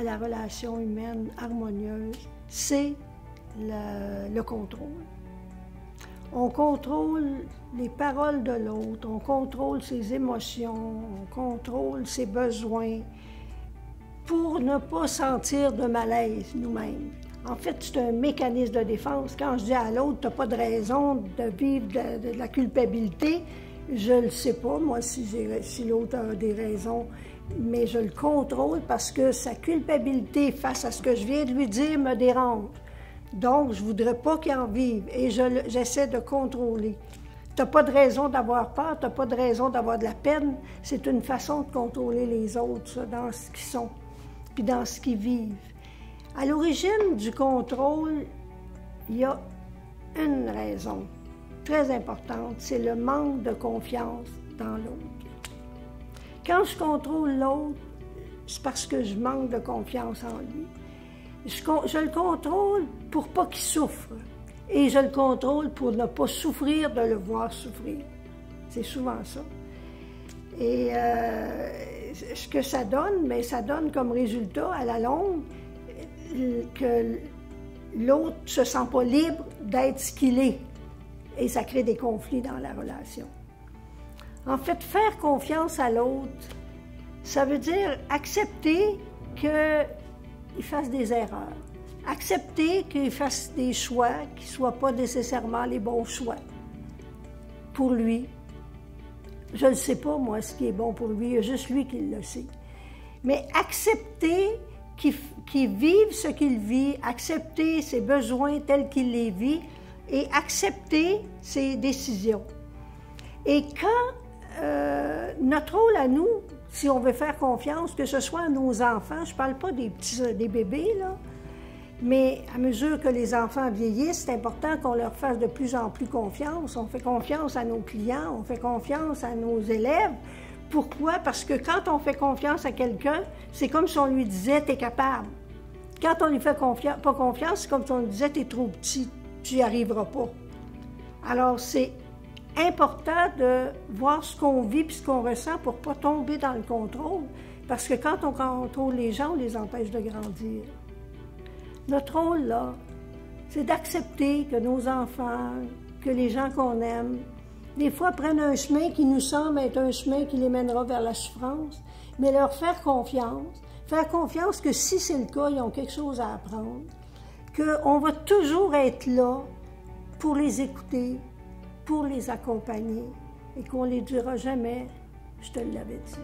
la relation humaine harmonieuse, c'est le contrôle. On contrôle les paroles de l'autre, on contrôle ses émotions, on contrôle ses besoins pour ne pas sentir de malaise nous-mêmes. En fait, c'est un mécanisme de défense. Quand je dis à l'autre, tu n'as pas de raison de vivre de la culpabilité, je ne le sais pas, moi, si l'autre a des raisons, mais je le contrôle parce que sa culpabilité face à ce que je viens de lui dire me dérange. Donc, je ne voudrais pas qu'il en vive et j'essaie de contrôler. Tu n'as pas de raison d'avoir peur, tu n'as pas de raison d'avoir de la peine. C'est une façon de contrôler les autres, ça, dans ce qu'ils sont, puis dans ce qu'ils vivent. À l'origine du contrôle, il y a une raison très importante, c'est le manque de confiance dans l'autre. Quand je contrôle l'autre, c'est parce que je manque de confiance en lui. Je le contrôle pour pas qu'il souffre et je le contrôle pour ne pas souffrir de le voir souffrir. C'est souvent ça. Et ce que ça donne, mais ça donne comme résultat à la longue que l'autre ne se sent pas libre d'être ce qu'il est. Et ça crée des conflits dans la relation. En fait, faire confiance à l'autre, ça veut dire accepter qu'il fasse des erreurs. Accepter qu'il fasse des choix qui ne soient pas nécessairement les bons choix pour lui. Je ne sais pas, moi, ce qui est bon pour lui, il y a juste lui qui le sait. Mais accepter qu'il vive ce qu'il vit, accepter ses besoins tels qu'il les vit et accepter ses décisions. Et quand notre rôle à nous, si on veut faire confiance, que ce soit à nos enfants, je ne parle pas des bébés, là, mais à mesure que les enfants vieillissent, c'est important qu'on leur fasse de plus en plus confiance. On fait confiance à nos clients, on fait confiance à nos élèves. Pourquoi? Parce que quand on fait confiance à quelqu'un, c'est comme si on lui disait « t'es capable ». Quand on lui fait pas confiance, c'est comme si on lui disait « t'es trop petit, tu n'y arriveras pas ». Alors c'est important de voir ce qu'on vit et ce qu'on ressent pour ne pas tomber dans le contrôle. Parce que quand on contrôle les gens, on les empêche de grandir. Notre rôle, là, c'est d'accepter que nos enfants, que les gens qu'on aime, des fois prennent un chemin qui nous semble être un chemin qui les mènera vers la souffrance, mais leur faire confiance que si c'est le cas, ils ont quelque chose à apprendre, qu'on va toujours être là pour les écouter, pour les accompagner, et qu'on ne les dira jamais « je te l'avais dit ».